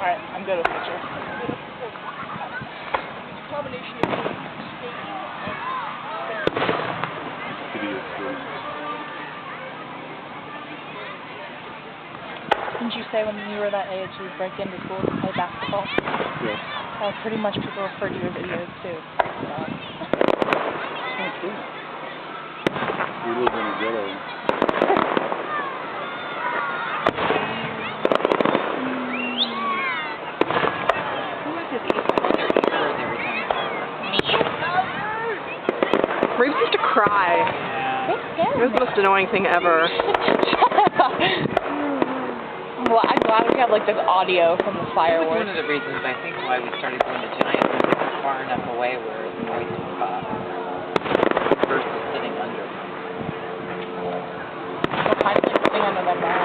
Alright, I'm good with pictures. Combination of skating Didn't you say when you were that age you would break into schools and play basketball? Yes. Pretty much people refer to your videos too. That's true. We live in a ghetto. Reeves used to cry. It was the most annoying thing ever. Well, I'm glad we have like this audio from the fireworks. That was one of the reasons I think why we started going to Giant was it was far enough away where the noise was caught versus sitting under. We're kind of like sitting under them now.